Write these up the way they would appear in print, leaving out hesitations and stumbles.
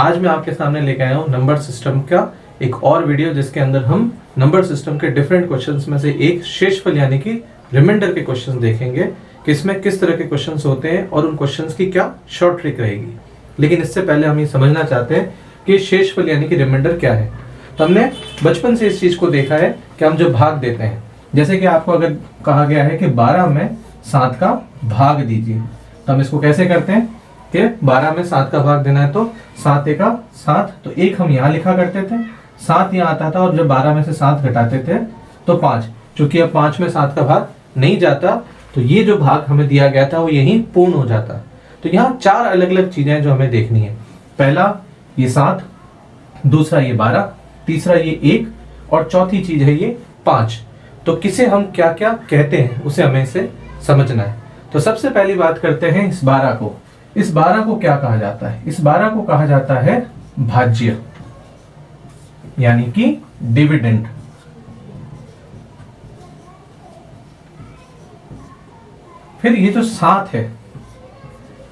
आज मैं आपके सामने लेके आया हूँ नंबर सिस्टम का एक और वीडियो, जिसके अंदर हम नंबर सिस्टम के डिफरेंट क्वेश्चंस में से एक शेषफल यानी कि रिमाइंडर के क्वेश्चंस देखेंगे कि इसमें किस तरह के क्वेश्चंस होते हैं और उन क्वेश्चंस की क्या शॉर्ट ट्रिक रहेगी। लेकिन इससे पहले हम ये समझना चाहते हैं कि शेषफल यानी कि रिमाइंडर क्या है। तो हमने बचपन से इस चीज को देखा है कि हम जो भाग देते हैं, जैसे कि आपको अगर कहा गया है कि 12 में 7 का भाग दीजिए, तो हम इसको कैसे करते हैं कि 12 में 7 का भाग देना है तो 7 एका 7, तो 1 हम यहाँ लिखा करते थे, 7 यहाँ आता था और जब 12 में से 7 घटाते थे तो 5। चूंकि अब 5 में 7 का भाग नहीं जाता तो ये जो भाग हमें दिया गया था वो यहीं पूर्ण हो जाता। तो यहाँ 4 अलग अलग चीजें जो हमें देखनी है। पहला ये 7, दूसरा ये 12, तीसरा ये 1 और चौथी चीज है ये 5। तो किसे हम क्या क्या कहते हैं उसे हमें इसे समझना है। तो सबसे पहली बात करते हैं इस 12 को। इस 12 को क्या कहा जाता है? इस 12 को कहा जाता है भाज्य यानी कि डिविडेंड। फिर ये जो 7 है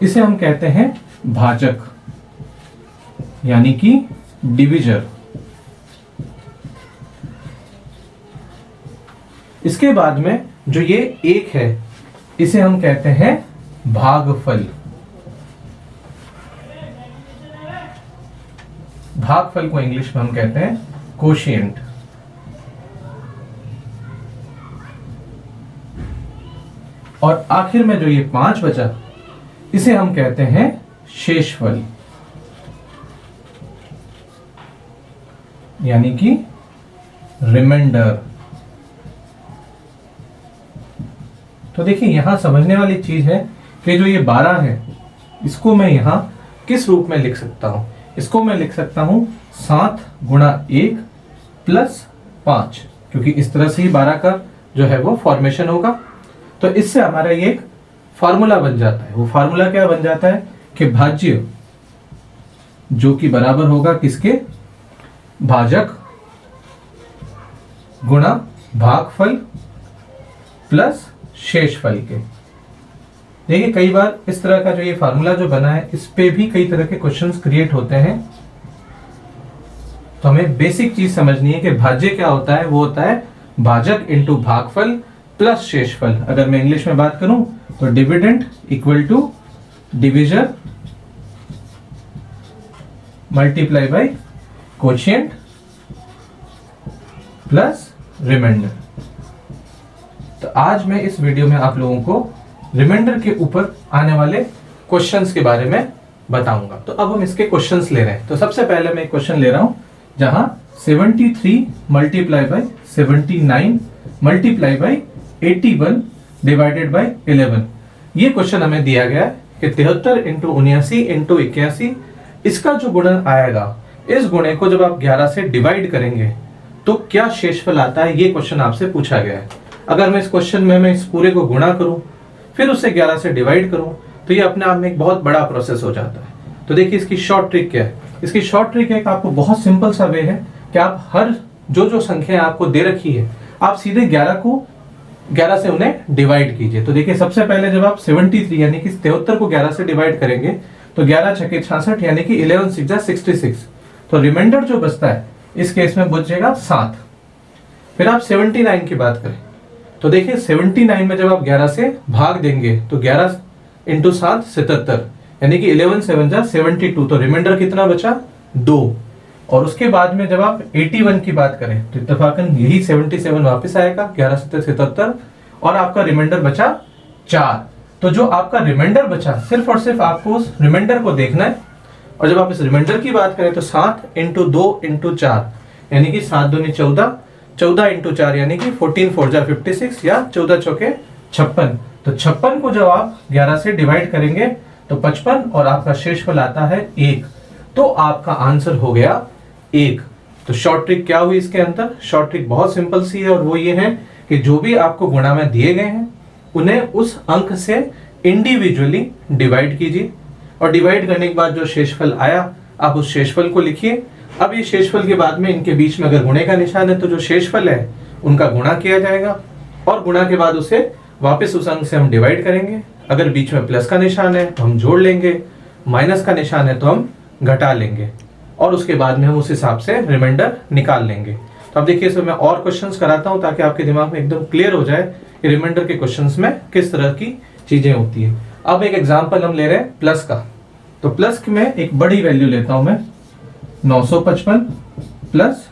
इसे हम कहते हैं भाजक यानी कि डिविजर। इसके बाद में जो ये 1 है इसे हम कहते हैं भागफल। भागफल को इंग्लिश में हम कहते हैं कोशिएंट। और आखिर में जो ये 5 बचा इसे हम कहते हैं शेषफल यानी कि रिमाइंडर। तो देखिए यहां समझने वाली चीज है कि जो ये 12 है इसको मैं यहां किस रूप में लिख सकता हूं। इसको मैं लिख सकता हूं 7 गुणा 1 प्लस 5, क्योंकि इस तरह से ही 12 का जो है वो फॉर्मेशन होगा। तो इससे हमारा ये एक फार्मूला बन जाता है। वो फार्मूला क्या बन जाता है कि भाज्य जो कि बराबर होगा किसके? भाजक गुणा भागफल प्लस शेषफल के। देखिए कई बार इस तरह का जो ये फार्मूला जो बना है इस पे भी कई तरह के क्वेश्चंस क्रिएट होते हैं। तो हमें बेसिक चीज समझनी है कि भाज्य क्या होता है। वो होता है भाजक इंटू भागफल प्लस शेषफल। अगर मैं इंग्लिश में बात करूं तो dividend equal to divisor multiply by quotient plus remainder. तो आज मैं इस वीडियो में आप लोगों को रिमाइंडर के ऊपर आने वाले क्वेश्चंस के बारे में बताऊंगा। तो अब हम इसके क्वेश्चंस ले रहे हैं। तो सबसे पहले मैं एक क्वेश्चन ले रहा हूं जहां 73 multiply by 79 multiply by 81 divided by 11। ये क्वेश्चन हमें दिया गया है कि 73 इंटू 79 इंटू 81 इसका जो गुणन आएगा, इस गुणे को जब आप 11 से डिवाइड करेंगे तो क्या शेषफल आता है, ये क्वेश्चन आपसे पूछा गया है। अगर मैं इस क्वेश्चन में मैं इस पूरे को गुणा करूं फिर उसे 11 से डिवाइड करूं तो ये अपने आप में एक बहुत बड़ा प्रोसेस हो जाता है। तो देखिए इसकी शॉर्ट ट्रिक क्या है। इसकी शॉर्ट ट्रिक है कि आपको बहुत सिंपल सा वे है कि आप हर जो संख्या आपको दे रखी है आप सीधे 11 से उन्हें डिवाइड कीजिए। तो देखिए सबसे पहले जब आप 73 यानी कि 73 को 11 से डिवाइड करेंगे तो 11 छके 66 यानी कि 11 6 जा 66। तो रिमाइंडर जो बचता है इस केस में बचेगा 7। फिर आप 79 की बात करें तो देखिए 79 में जब आप 11 से भाग देंगे तो 11 इंटू 7 77 यानी कि 11 7 जा 72। तो रिमाइंडर कितना बचा? 2। और उसके बाद में जब आप 81 की बात करें तो इत्तेफाकन यही 77 वापस आएगा, 11 77 और आपका रिमाइंडर बचा 4। तो जो आपका रिमाइंडर बचा सिर्फ और सिर्फ आपको उस रिमाइंडर को देखना है। और जब आप इस रिमाइंडर की बात करें तो 7 इंटू 2 इंटू 4 यानी कि 7 दूनी 14, 14 इंटू 4 यानी कि 14 4 जा 56 या 14 चौके 56। तो 56 को जब आप 11 से डिवाइड करेंगे तो 55 और आपका शेषफल आता है 1। तो आपका आंसर हो गया 1। तो शॉर्ट ट्रिक क्या हुई इसके अंदर? शॉर्ट ट्रिक बहुत सिंपल सी है और वो ये है कि जो भी आपको गुणा में दिए गए हैं उन्हें उस अंक से इंडिविजुअली डिवाइड कीजिए और डिवाइड करने के बाद जो शेषफल आया आप उस शेषफल को लिखिए। अब ये शेषफल के बाद में इनके बीच में अगर गुणे का निशान है तो जो शेषफल है उनका गुणा किया जाएगा और गुणा के बाद उसे वापस उस अंक से हम डिवाइड करेंगे। अगर बीच में प्लस का निशान है तो हम जोड़ लेंगे, माइनस का निशान है तो हम घटा लेंगे। और उसके बाद में हम उस हिसाब से रिमाइंडर निकाल लेंगे। तो अब देखिए इसमें मैं और क्वेश्चंस कराता हूं ताकि आपके दिमाग में एकदम क्लियर हो जाए कि रिमाइंडर के क्वेश्चंस में किस तरह की चीजें होती है। अब एक एग्जांपल हम ले रहे हैं प्लस का। तो प्लस में एक बड़ी वैल्यू लेता हूं मैं 955 प्लस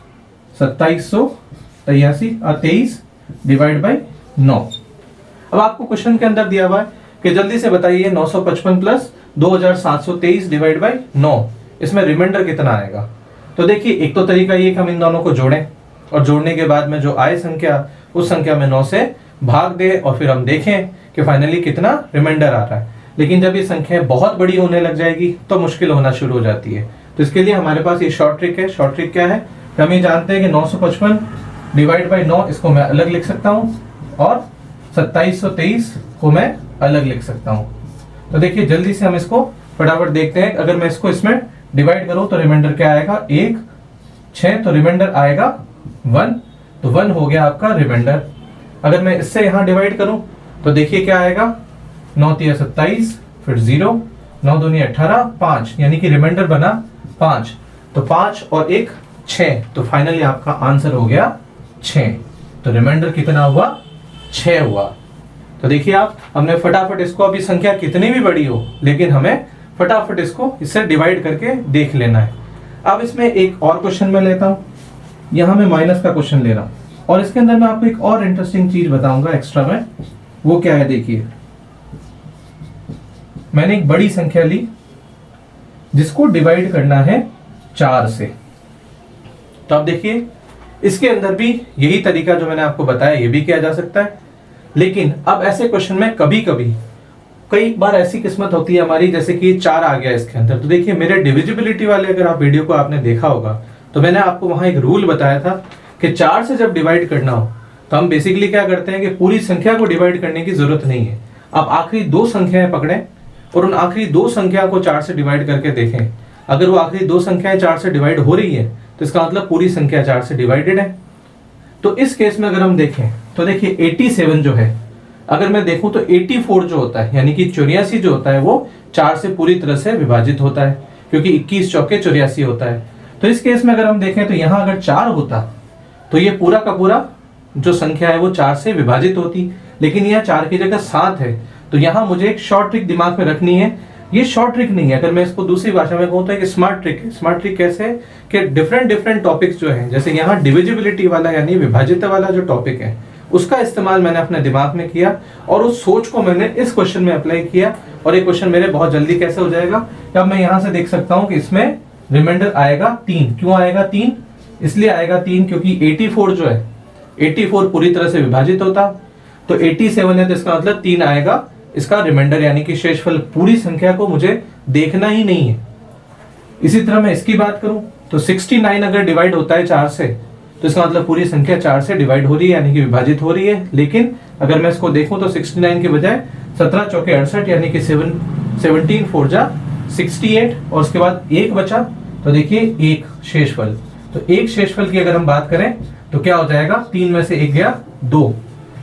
2723 डिवाइड बाई 9। अब आपको क्वेश्चन के अंदर दिया हुआ है कि जल्दी से बताइए 955 प्लस 2723 डिवाइड बाई 9, इसमें रिमाइंडर कितना आएगा। तो देखिए एक तो तरीका ये कि हम इन दोनों को जोड़ें और जोड़ने के बाद में जो आए संख्या उस संख्या में 9 से भाग दे और फिर हम देखें कि फाइनली कितना रिमाइंडर आ रहा है। लेकिन जब ये संख्या बहुत बड़ी होने लग जाएगी तो मुश्किल होना शुरू हो जाती है। तो इसके लिए हमारे पास ये शॉर्ट ट्रिक है। शॉर्ट ट्रिक क्या है, हम ये जानते हैं कि 955 डिवाइड बाई 9 इसको मैं अलग लिख सकता हूँ और 2723 को मैं अलग लिख सकता हूँ। तो देखिए जल्दी से हम इसको फटाफट देखते हैं। अगर मैं इसको इसमें डिवाइड करूं तो रिमाइंडर क्या आएगा, 1 6, तो रिमाइंडर आएगा 1। तो 1 हो गया आपका रिमाइंडर। अगर मैं इससे यहां डिवाइड करूं तो देखिए क्या आएगा, 9 3 27, फिर 0, 9 2 18, 5, यानी कि रिमाइंडर बना 5। तो 5 और 1 6, तो फाइनली आपका आंसर हो गया 6। तो रिमाइंडर कितना हुआ, 6 हुआ। तो देखिए आप, हमने फटाफट इसको, अभी संख्या कितनी भी बड़ी हो लेकिन हमें फटाफट इसको इससे डिवाइड करके देख लेना है। अब इसमें एक और क्वेश्चन मैं लेता हूं, यहां मैं माइनस का क्वेश्चन ले रहा हूं और इसके अंदर मैं आपको एक और इंटरेस्टिंग चीज बताऊंगा एक्स्ट्रा में। वो क्या है, देखिए मैंने एक बड़ी संख्या ली जिसको डिवाइड करना है 4 से। तो अब देखिए इसके अंदर भी यही तरीका जो मैंने आपको बताया ये भी किया जा सकता है। लेकिन अब ऐसे क्वेश्चन में कभी कभी कई बार ऐसी किस्मत होती है हमारी, जैसे कि 4 आ गया इसके अंदर। तो देखिए मेरे डिविजिबिलिटी वाले अगर आप वीडियो को आपने देखा होगा तो मैंने आपको वहां एक रूल बताया था कि 4 से जब डिवाइड करना हो तो हम बेसिकली क्या करते हैं कि पूरी संख्या को डिवाइड करने की जरूरत नहीं है। आप आखिरी 2 संख्याएं पकड़ें और उन आखिरी 2 संख्या को 4 से डिवाइड करके देखें। अगर वो आखिरी 2 संख्याएं 4 से डिवाइड हो रही है तो इसका मतलब पूरी संख्या 4 से डिवाइडेड है। तो इस केस में अगर हम देखें तो देखिए 87 जो है, अगर मैं देखूं तो 84 जो होता है यानी कि 84 जो होता है वो 4 से पूरी तरह से विभाजित होता है, क्योंकि 21 चौके 84 होता है। तो इस केस में अगर हम देखें तो यहां अगर 4 होता तो ये पूरा का पूरा जो संख्या है वो 4 से विभाजित होती, लेकिन यह 4 की जगह 7 है। तो यहां मुझे एक शॉर्ट ट्रिक दिमाग में रखनी है। ये शॉर्ट ट्रिक नहीं है, अगर मैं इसको दूसरी भाषा में कहूं तो एक स्मार्ट ट्रिक है। स्मार्ट ट्रिक कैसे है कि डिफरेंट टॉपिक्स जो है, जैसे यहाँ डिविजिबिलिटी वाला यानी विभाजित वाला जो टॉपिक है उसका इस्तेमाल मैंने अपने दिमाग में किया और उस सोच को मैंने इस क्वेश्चन में अप्लाई किया और ये क्वेश्चन मेरे बहुत जल्दी कैसे हो जाएगा कि अब मैं यहां से देख सकता हूं कि इसमें रिमाइंडर आएगा 3। क्यों आएगा 3? इसलिए आएगा 3 क्योंकि 84 जो है 84 पूरी तरह से विभाजित होता, तो 87 है तो इसका मतलब 3 आएगा इसका रिमाइंडर, यानी कि शेषफल। पूरी संख्या को मुझे देखना ही नहीं है। इसी तरह मैं इसकी बात करूं तो 69 अगर डिवाइड होता है 4 से तो इसका मतलब पूरी संख्या 4 से डिवाइड हो रही है यानी कि विभाजित हो रही है। लेकिन अगर मैं इसको देखूं तो 69 के बजाय 17 चौके 68 यानी कि 17 4 जा 68 और उसके बाद 1 बचा। तो देखिए 1 शेषफल, तो 1 शेषफल की अगर हम बात करें तो क्या हो जाएगा, 3 में से 1 गया 2,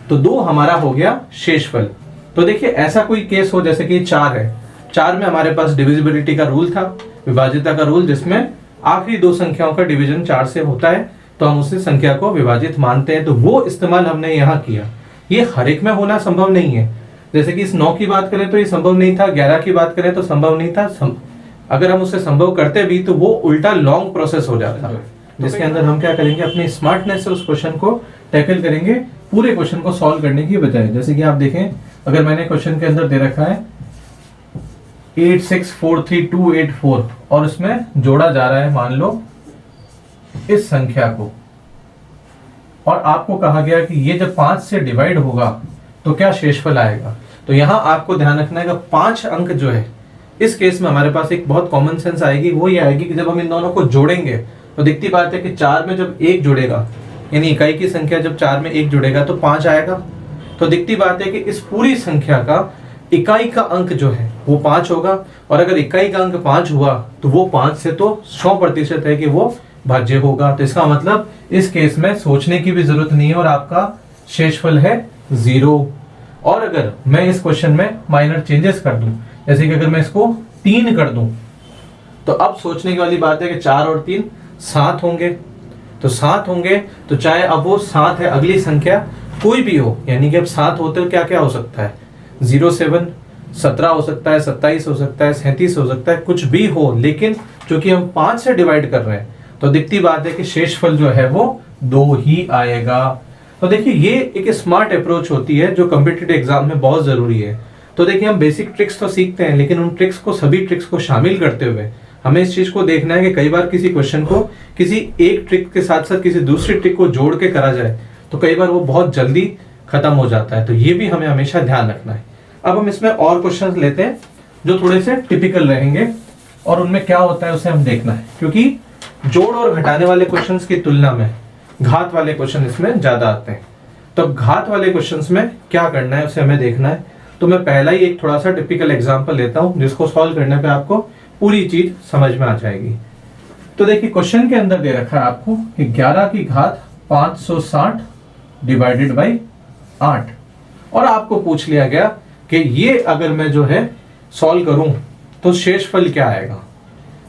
तो 2 हमारा हो गया शेषफल। तो देखिए ऐसा कोई केस हो जैसे कि 4 है, 4 में हमारे पास डिविजिबिलिटी का रूल था, विभाजिता का रूल, जिसमें आखिरी 2 संख्याओं का डिवीजन 4 से होता है तो हम उस संख्या को विभाजित मानते हैं। तो वो इस्तेमाल हमने यहाँ किया। ये हर एक में होना संभव नहीं है। जैसे कि इस 9 की बात करें तो ये संभव नहीं था, 11 की बात करें तो संभव नहीं था। अगर हम उसे संभव करते भी तो वो उल्टा लॉन्ग प्रोसेस हो जाता, जिसके अंदर हम क्या करेंगे, अपनी स्मार्टनेस से उस क्वेश्चन को टैकल करेंगे पूरे क्वेश्चन को सॉल्व करने की बजाय। जैसे कि आप देखें, अगर मैंने क्वेश्चन के अंदर दे रखा है 8643,284 और उसमें जोड़ा जा रहा है मान लो इस संख्या को, और आपको कहा गया कि ये जब 5 से डिवाइड होगा तो क्या शेषफल आएगा। तो यहां आपको ध्यान रखना है कि 5 अंक जो है इस केस में हमारे पास एक बहुत कॉमन सेंस आएगी, वो ये आएगी कि जब हम इन दोनों को जोड़ेंगे तो दिखती बात है कि 4 में जब 1 जुड़ेगा यानी इकाई की संख्या जब 4 में 1 जुड़ेगा तो 5 आएगा। तो दिखती बात है कि इस पूरी संख्या का इकाई का अंक जो है वो 5 होगा, और अगर इकाई का अंक 5 हुआ तो वो 5 से तो 100% है कि वो भाज्य होगा। तो इसका मतलब इस केस में सोचने की भी जरूरत नहीं है और आपका शेषफल है 0। और अगर मैं इस क्वेश्चन में माइनर चेंजेस कर दूं, जैसे कि अगर मैं इसको 3 कर दूं तो अब सोचने की वाली बात है कि 4 और 3 7 होंगे, तो 7 होंगे तो चाहे अब वो 7 है, अगली संख्या कोई भी हो, यानी कि अब 7 होते हो क्या क्या हो सकता है, 07, 17 हो सकता है, 27 हो सकता है, 37 हो सकता है, कुछ भी हो, लेकिन चूंकि हम 5 से डिवाइड कर रहे हैं तो दिखती बात है कि शेषफल जो है वो 2 ही आएगा। तो देखिए ये एक स्मार्ट अप्रोच होती है जो कॉम्पिटिटिव एग्जाम में बहुत जरूरी है। तो देखिए हम बेसिक ट्रिक्स तो सीखते हैं, लेकिन उन ट्रिक्स को, सभी ट्रिक्स को शामिल करते हुए हमें इस चीज को देखना है कि कई बार किसी क्वेश्चन को किसी एक ट्रिक के साथ साथ किसी दूसरी ट्रिक को जोड़ के करा जाए तो कई बार वो बहुत जल्दी खत्म हो जाता है, तो ये भी हमें हमेशा ध्यान रखना है। अब हम इसमें और क्वेश्चंस लेते हैं जो थोड़े से टिपिकल रहेंगे और उनमें क्या होता है उसे हम देखना है, क्योंकि जोड़ और घटाने वाले क्वेश्चंस की तुलना में घात वाले क्वेश्चन इसमें ज्यादा आते हैं। तो घात वाले क्वेश्चंस में क्या करना है उसे हमें देखना है। तो मैं पहला ही एक थोड़ा सा टिपिकल एग्जांपल लेता हूं जिसको सॉल्व करने पे आपको पूरी चीज समझ में आ जाएगी। तो देखिए क्वेश्चन के अंदर दे रखा है आपको कि 11 की घात 560 डिवाइडेड बाई 8, और आपको पूछ लिया गया कि ये अगर मैं जो है सॉल्व करूं तो शेषफल क्या आएगा।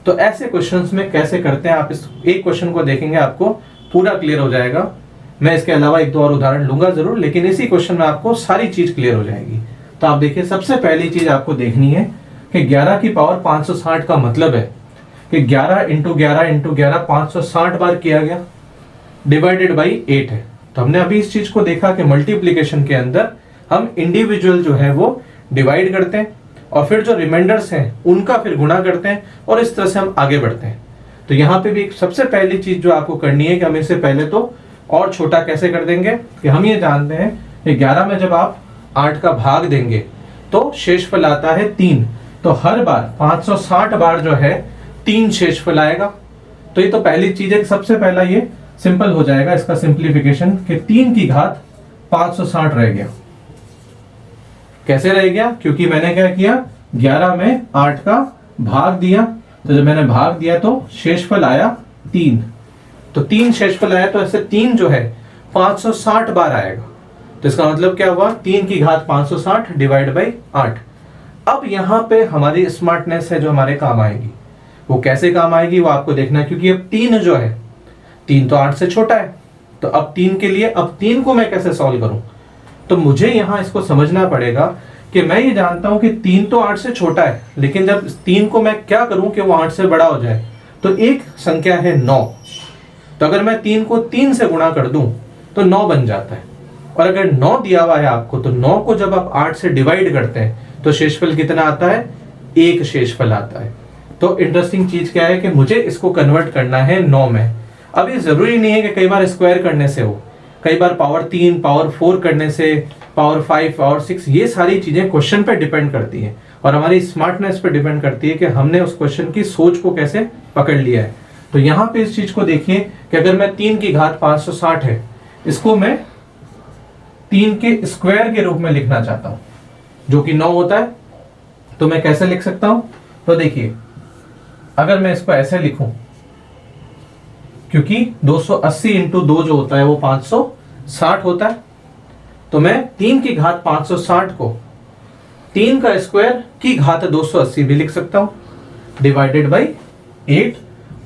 तो ऐसे क्वेश्चंस में कैसे करते हैं, आप इस एक क्वेश्चन को देखेंगे आपको पूरा क्लियर हो जाएगा। मैं इसके अलावा एक दो और उदाहरण लूंगा जरूर, लेकिन इसी क्वेश्चन में आपको सारी चीज क्लियर हो जाएगी। तो आप देखिए सबसे पहली चीज आपको देखनी है कि 11 की पावर 560 का मतलब है कि 11 इंटू 11 इंटू 11 560 बार किया गया, डिवाइडेड बाई 8 है। तो हमने अभी इस चीज को देखा कि मल्टीप्लीकेशन के अंदर हम इंडिविजुअल जो है वो डिवाइड करते हैं और फिर जो रिमाइंडर्स हैं उनका फिर गुणा करते हैं और इस तरह से हम आगे बढ़ते हैं। तो यहाँ पे भी सबसे पहली चीज जो आपको करनी है कि हम इसे पहले तो और छोटा कैसे कर देंगे कि हम ये जानते हैं कि 11 में जब आप 8 का भाग देंगे तो शेषफल आता है 3, तो हर बार 560 बार जो है 3 शेषफल आएगा। तो ये तो पहली चीज है, सबसे पहला ये सिंपल हो जाएगा इसका सिंप्लीफिकेशन कि 3 की घात 560 रह गया। कैसे रह गया, क्योंकि मैंने क्या किया 11 में 8 का भाग दिया, तो जब मैंने भाग दिया तो शेषफल आया 3, तो 3 शेषफल आया, तो ऐसे 3 जो है 560 बार आएगा। तो इसका मतलब क्या हुआ 3 की घात 560 डिवाइड बाई 8। अब यहाँ पे हमारी स्मार्टनेस है जो हमारे काम आएगी, वो कैसे काम आएगी वो आपको देखना है, क्योंकि अब 3 जो है 3 तो 8 से छोटा है, तो अब 3 के लिए अब 3 को मैं कैसे सॉल्व करूं। तो मुझे यहां इसको समझना पड़ेगा कि मैं ये जानता हूं कि 3 तो 8 से छोटा है, लेकिन जब 3 को मैं क्या करूं कि वो 8 से बड़ा हो जाए, तो एक संख्या है 9, तो अगर मैं 3 को 3 से गुणा कर दूं तो 9 बन जाता है। और अगर 9 दिया हुआ है आपको, तो 9 को जब आप 8 से डिवाइड करते हैं तो शेषफल कितना आता है, 1 शेषफल आता है। तो इंटरेस्टिंग चीज क्या है कि मुझे इसको कन्वर्ट करना है 9 में। अब ये जरूरी नहीं है कि कई बार स्क्वायर करने से हो, कई बार पावर 3 पावर 4 करने से, पावर 5 पावर 6, ये सारी चीजें क्वेश्चन पे डिपेंड करती हैं और हमारी स्मार्टनेस पे डिपेंड करती है कि हमने उस क्वेश्चन की सोच को कैसे पकड़ लिया है। तो यहाँ पे इस चीज को देखिए कि अगर मैं 3 की घात 560 है, इसको मैं 3 के स्क्वायर के रूप में लिखना चाहता हूं जो कि 9 होता है, तो मैं कैसे लिख सकता हूं। तो देखिए अगर मैं इसको ऐसे लिखूं, क्योंकि 280 इंटू 2 जो होता है वो 560 होता है, तो मैं 3 की घात 560 को 3 का स्क्वायर की घात 280 भी लिख सकता हूं डिवाइडेड बाई 8।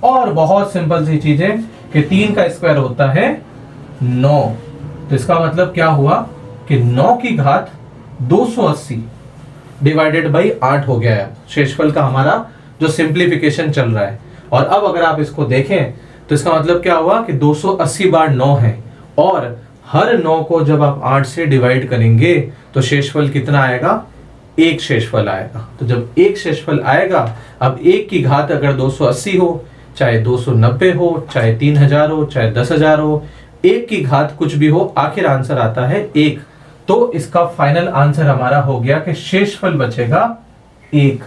और बहुत सिंपल सी चीज है कि 3 का स्क्वायर होता है 9, तो इसका मतलब क्या हुआ कि 9 की घात 280 डिवाइडेड बाई 8 हो गया है शेषफल का हमारा जो सिंप्लीफिकेशन चल रहा है। और अब अगर आप इसको देखें तो इसका मतलब क्या हुआ कि 280 बार 9 है, और हर 9 को जब आप 8 से डिवाइड करेंगे तो शेषफल कितना आएगा, 1 शेषफल आएगा। तो जब 1 शेषफल आएगा, अब 1 की घात अगर 280 हो, चाहे 290 हो, चाहे 3000 हो, चाहे 10,000 हो, 1 की घात कुछ भी हो, आखिर आंसर आता है 1। तो इसका फाइनल आंसर हमारा हो गया कि शेषफल बचेगा 1।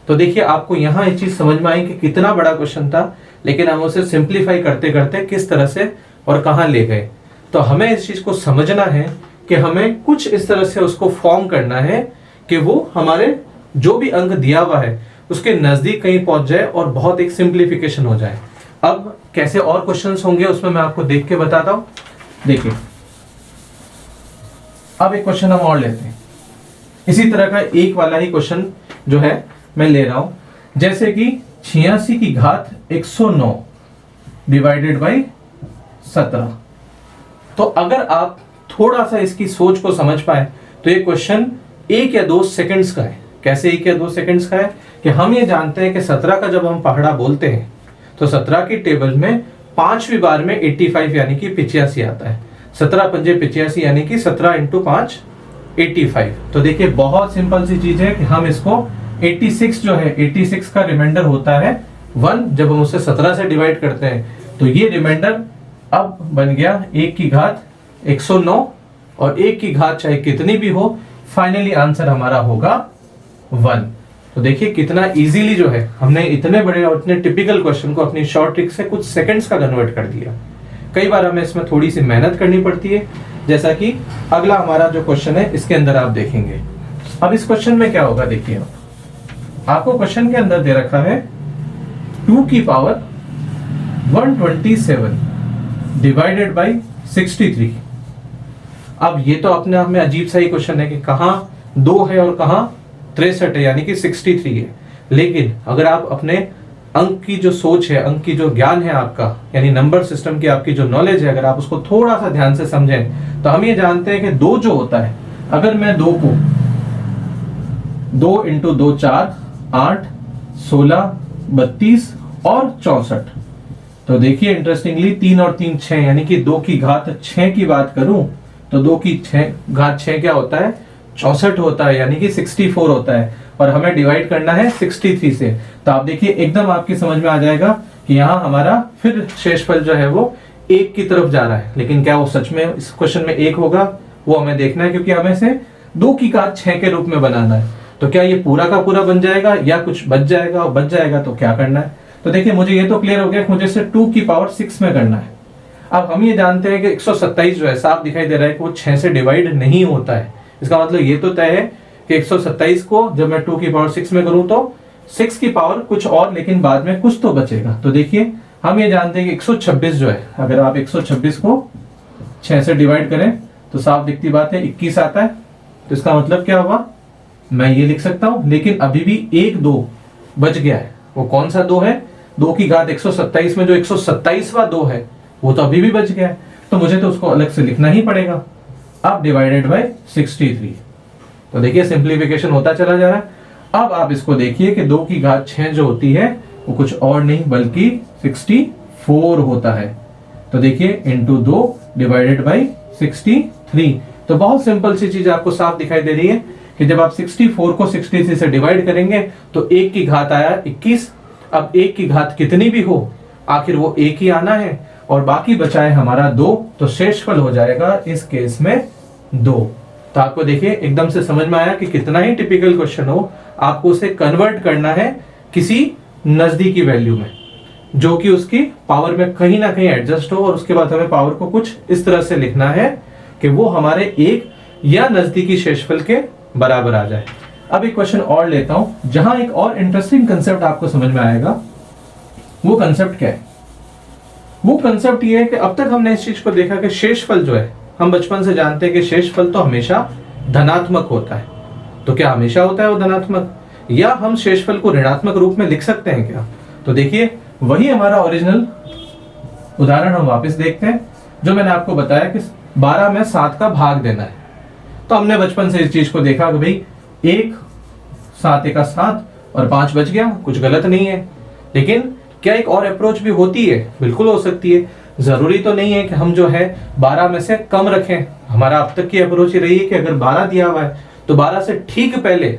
तो देखिए आपको यहां एक चीज समझ में आई कि कितना बड़ा क्वेश्चन था, लेकिन हम उसे सिंप्लीफाई करते करते किस तरह से और कहां ले गए। तो हमें इस चीज को समझना है कि हमें कुछ इस तरह से उसको फॉर्म करना है कि वो हमारे जो भी अंक दिया हुआ है उसके नजदीक कहीं पहुंच जाए और बहुत एक सिंप्लीफिकेशन हो जाए। अब कैसे और क्वेश्चंस होंगे उसमें मैं आपको देख के बताता हूं। देखिए अब एक क्वेश्चन हम और लेते हैं, इसी तरह का एक वाला ही क्वेश्चन जो है मैं ले रहा हूं। जैसे कि 86 की घात 109 डिवाइडेड बाई 17। तो अगर आप थोड़ा सा इसकी सोच को समझ पाए तो ये क्वेश्चन 1 या 2 सेकंड्स का है। कैसे 1 या 2 सेकंड्स का है कि हम ये जानते हैं कि 17 का जब हम पहाड़ा बोलते हैं तो 17 की टेबल में 5वीं बार में 85 यानी कि 85 आता है। 17 पंजे 85 यानी कि 17 इंटू 5 85। तो देखिए बहुत सिंपल सी चीज है कि हम इसको 86 जो है 86 का रिमाइंडर होता है 1, जब हम उसे 17 से डिवाइड करते हैं तो ये रिमाइंडर अब बन गया 1 की घात 109 और 1 की घात चाहे कितनी भी हो फाइनली आंसर हमारा होगा 1। तो देखिए कितना इजीली जो है हमने इतने बड़े और इतने टिपिकल क्वेश्चन को अपनी शॉर्ट ट्रिक से कुछ सेकंड्स का कन्वर्ट कर दिया। कई बार हमें इसमें थोड़ी सी मेहनत करनी पड़ती है, जैसा कि अगला हमारा जो क्वेश्चन है इसके अंदर आप देखेंगे। अब इस क्वेश्चन में क्या होगा देखिए, आपको क्वेश्चन के अंदर दे रखा है 2 की पावर 127 डिवाइडेड बाई 63। अब ये तो अपने आप में अजीब सा ही क्वेश्चन है कि कहां 2 है और कहां 63 है यानी कि 63 है। लेकिन अगर आप अपने अंक की जो सोच है, अंक की जो ज्ञान है आपका, यानी नंबर सिस्टम की आपकी जो नॉलेज है, अगर आप उसको थोड़ा सा ध्यान से समझें तो हम ये जानते हैं कि 2 जो होता है, अगर मैं 2 को 2 इंटू 2 4 8 16 32 और 64। तो देखिए इंटरेस्टिंगली 3 और 3 6 यानी कि 2 की घात 6 की बात करूं तो 2 की घात 6 क्या होता है 64 होता है यानी कि 64 होता है और हमें डिवाइड करना है 63 से। तो आप देखिए एकदम आपकी समझ में आ जाएगा कि यहाँ हमारा फिर शेषफल जो है वो 1 की तरफ जा रहा है। लेकिन क्या वो सच में इस क्वेश्चन में 1 होगा वो हमें देखना है, क्योंकि हमें से 2 की घात 6 के रूप में बनाना है। तो क्या ये पूरा का पूरा बन जाएगा या कुछ बच जाएगा, और बच जाएगा तो क्या करना है। तो देखिए मुझे ये तो क्लियर हो गया कि मुझे इसे 2 की पावर 6 में करना है। अब हम ये जानते हैं कि 127 जो है साफ दिखाई दे रहा है कि वो 6 से डिवाइड नहीं होता है। इसका मतलब ये तो तय है कि 127 को जब मैं 2 की पावर 6 में करूं तो 6 की पावर कुछ और, लेकिन बाद में कुछ तो बचेगा। तो देखिए हम ये जानते हैं कि 126 जो है, अगर आप 126 को 6 से डिवाइड करें तो साफ दिखती बात है 21 आता है। तो इसका मतलब क्या हुआ, मैं ये लिख सकता हूं, लेकिन अभी भी 1 2 बच गया है। वो कौन सा 2 है, 2 की घात 127 में जो 127वां 2 है वो तो अभी भी बच गया है, तो मुझे तो उसको अलग से लिखना ही पड़ेगा। अब डिवाइडेड बाय 63। तो देखिए सिंप्लीफिकेशन होता चला जा रहा है। अब आप इसको देखिए कि 2 की घात 6 जो होती है वो कुछ और नहीं बल्कि 64 होता है। तो देखिए इंटू 2 डिवाइडेड बाई 63। तो बहुत सिंपल सी चीज आपको साफ दिखाई दे रही है कि जब आप 64 को 63 से डिवाइड करेंगे तो 1 की घात आया 21। अब 1 की घात कितनी भी हो आखिर वो 1 ही आना है और बाकी बचा है हमारा 2। तो शेषफल हो जाएगा इस केस में 2। तो आपको देखिए एकदम से समझ में आया कि कितना ही टिपिकल क्वेश्चन हो आपको उसे कन्वर्ट करना है किसी नजदीकी वैल्यू में, जो कि उसकी पावर में कहीं ना कहीं एडजस्ट हो, और उसके बाद हमें पावर को कुछ इस तरह से लिखना है कि वो हमारे 1 या नजदीकी शेषफल के बराबर आ जाए। अब एक क्वेश्चन और लेता हूं जहां एक और इंटरेस्टिंग कंसेप्ट आपको समझ में आएगा। वो कंसेप्ट क्या है, वो कंसेप्ट ये है कि अब तक हमने इस चीज को देखा कि शेषफल जो है, हम बचपन से जानते हैं कि शेषफल तो हमेशा धनात्मक होता है। तो क्या हमेशा होता है वो धनात्मक, या हम शेषफल को ऋणात्मक रूप में लिख सकते हैं क्या। तो देखिए वही हमारा ओरिजिनल उदाहरण हम वापस देखते हैं, जो मैंने आपको बताया कि 12 में 7 का भाग देना है। तो हमने बचपन से इस चीज को देखा कि भाई 1 7 1 7 और 5 बच गया, कुछ गलत नहीं है। लेकिन क्या एक और अप्रोच भी होती है, बिल्कुल हो सकती है। जरूरी तो नहीं है कि हम जो है 12 में से कम रखें। हमारा अब तक की अप्रोच ही रही है कि अगर 12 दिया हुआ है तो 12 से ठीक पहले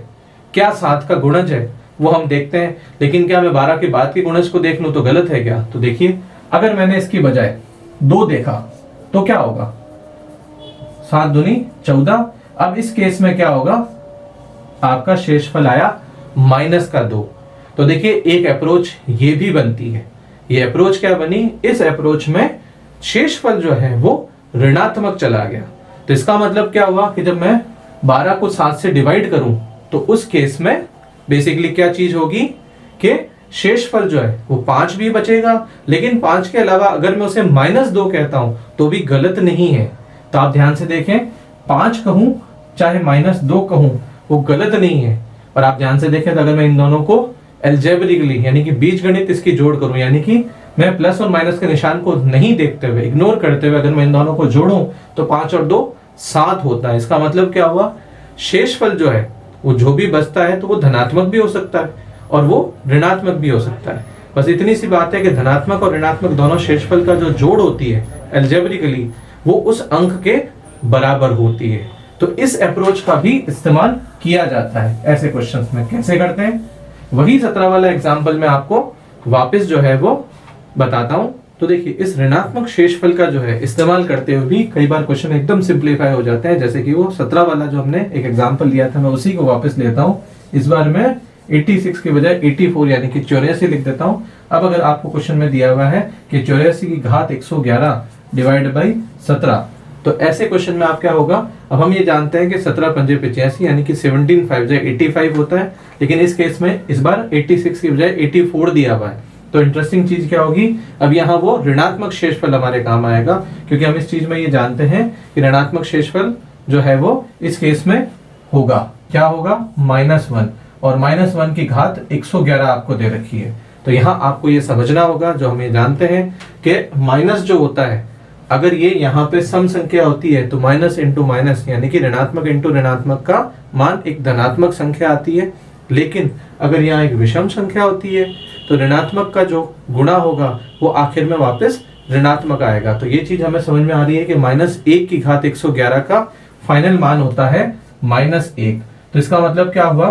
क्या 7 का गुणज है वो हम देखते हैं। लेकिन क्या मैं 12 के बाद के गुणज को देख लूं तो गलत है क्या। तो देखिए अगर मैंने इसकी बजाय 2 देखा तो क्या होगा, 7 दूनी 14। अब इस केस में क्या होगा, आपका शेषफल आया -2। तो देखिए एक अप्रोच ये भी बनती है। ये अप्रोच क्या बनी, इस अप्रोच में शेषफल जो है वो ऋणात्मक चला गया। तो इसका मतलब क्या हुआ कि जब मैं 12 को 7 से डिवाइड करूं तो उस केस में बेसिकली क्या चीज होगी कि शेषफल जो है वो 5 भी बचेगा, लेकिन 5 के अलावा अगर मैं उसे -2 कहता हूं तो भी गलत नहीं है। तो आप ध्यान से देखें, 5 कहूं चाहे -2 कहूं वो गलत नहीं है। और आप ध्यान से देखें तो अगर मैं इन दोनों को एल्जेब्रिकली यानी कि बीजगणित इसकी जोड़ करूं, यानी कि मैं प्लस और माइनस के निशान को नहीं देखते हुए, इग्नोर करते हुए अगर मैं इन दोनों को जोड़ूं तो 5 और 2 7 होता है। इसका मतलब क्या हुआ, शेषफल जो है वो जो भी बचता है तो वो धनात्मक भी हो सकता है और वो ऋणात्मक भी हो सकता है। बस इतनी सी बात है कि धनात्मक और ऋणात्मक दोनों शेषफल का जो जोड़ होती है एल्जेब्रिकली वो उस अंक के बराबर होती है। तो इस अप्रोच का भी इस्तेमाल किया जाता है ऐसे क्वेश्चंस में। कैसे करते हैं, वही 17 वाला एग्जाम्पल में आपको वापस जो है वो बताता हूं। तो देखिए, इस ऋणात्मक शेषफल का जो है इस्तेमाल करते हुए भी कई बार क्वेश्चन एकदम सिंप्लीफाई हो जाते हैं, जैसे कि वो 17 वाला जो हमने एक एग्जाम्पल लिया था, मैं उसी को वापस लेता हूं। इस बार मैं 86 की बजाय 84 यानी कि 84 लिख देता हूं। अब अगर आपको क्वेश्चन में दिया हुआ है कि 84 की घात 111 डिवाइड बाई 17, तो ऐसे क्वेश्चन में आप क्या होगा, अब हम ये जानते हैं कि 17 पंजे 85 यानी कि 17 5 जाए 85 होता है, लेकिन इस केस में इस बार 86 की बजाय 84 दिया हुआ है। तो इंटरेस्टिंग चीज क्या होगी, अब यहाँ वो ऋणात्मक शेषफल हमारे काम आएगा, क्योंकि हम इस चीज में ये जानते हैं कि ऋणात्मक शेषफल जो है वो इस केस में होगा, क्या होगा, -1, और -1 की घात 111 आपको दे रखी है। तो यहाँ आपको ये समझना होगा, जो हम ये जानते हैं कि माइनस जो होता है, अगर ये यहाँ पे सम संख्या होती है तो माइनस इंटू माइनस यानी कि ऋणात्मक इंटू ऋणात्मक का मान एक धनात्मक संख्या आती है। लेकिन अगर यहाँ एक विषम संख्या होती है तो ऋणात्मक का जो गुणा होगा वो आखिर में वापस ऋणात्मक आएगा। तो ये चीज हमें समझ में आ रही है कि -1 की घात 111 का फाइनल मान होता है -1। तो इसका मतलब क्या हुआ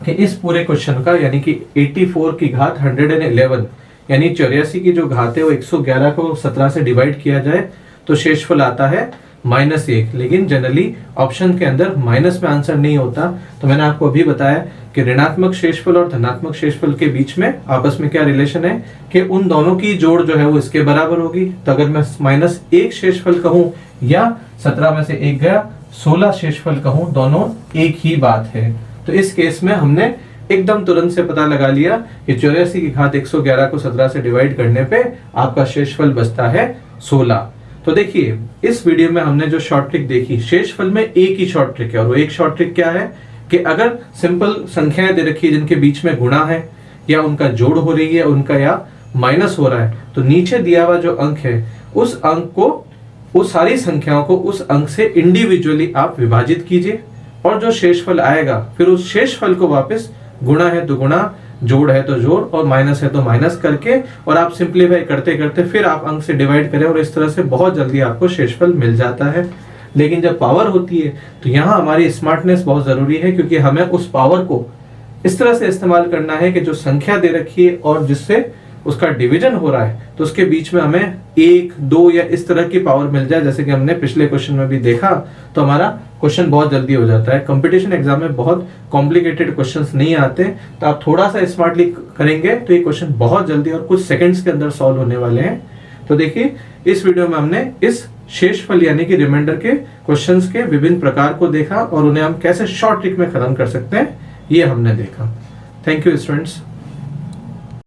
कि इस पूरे क्वेश्चन का यानी कि 84 की घात 111 यानी 84 की जो घात है वो 111 को 17 से डिवाइड किया जाए तो शेषफल आता है -1। लेकिन जनरली ऑप्शन के अंदर माइनस में आंसर नहीं होता। तो मैंने आपको अभी बताया कि ऋणात्मक शेषफल और धनात्मक शेषफल के बीच में आपस में क्या रिलेशन है कि उन दोनों की जोड़ जो है वो इसके बराबर होगी। तो अगर मैं -1 शेषफल कहूं या 17 में से 1 गया 16 शेषफल कहूं, दोनों एक ही बात है। तो इस केस में हमने एकदम तुरंत से पता लगा लिया कि 84 की घात 111 को 17 से डिवाइड करने पे आपका शेषफल बचता है 16। तो देखिए, इस वीडियो में हमने जो शॉर्ट ट्रिक देखी, शेषफल में एक ही शॉर्ट ट्रिक है, और वो एक शॉर्ट ट्रिक क्या है कि अगर सिंपल संख्याएं दे रखी है जिनके बीच में गुणा है या उनका जोड़ हो रही है, उनका या माइनस हो रहा है, तो नीचे दिया हुआ जो अंक है उस अंक को, उस सारी संख्याओं को उस अंक से इंडिविजुअली आप विभाजित कीजिए, और जो शेषफल आएगा फिर उस शेषफल को वापस गुणा है तो गुणा, जोड़ है तो जोड़, और माइनस है तो माइनस करके, और आप सिंप्लीफाई करते करते फिर आप अंक से डिवाइड करें, और इस तरह से बहुत जल्दी आपको शेषफल मिल जाता है। लेकिन जब पावर होती है तो यहाँ हमारी स्मार्टनेस बहुत जरूरी है, क्योंकि हमें उस पावर को इस तरह से इस्तेमाल करना है कि जो संख्या दे रखी है और जिससे उसका डिवीजन हो रहा है तो उसके बीच में हमें 1, 2 या इस तरह की पावर मिल जाए, जैसे कि हमने पिछले क्वेश्चन में भी देखा। तो हमारा क्वेश्चन बहुत जल्दी हो जाता है। कंपटीशन एग्जाम में बहुत कॉम्प्लिकेटेड क्वेश्चंस नहीं आते, तो आप थोड़ा सा स्मार्टली करेंगे तो ये क्वेश्चन बहुत जल्दी और कुछ सेकंड्स के अंदर सॉल्व होने वाले हैं। तो देखिए, इस वीडियो में हमने इस शेषफल यानी कि रिमाइंडर के क्वेश्चंस के विभिन्न प्रकार को देखा और उन्हें हम कैसे शॉर्ट ट्रिक में खत्म कर सकते हैं, ये हमने देखा। Thank you students.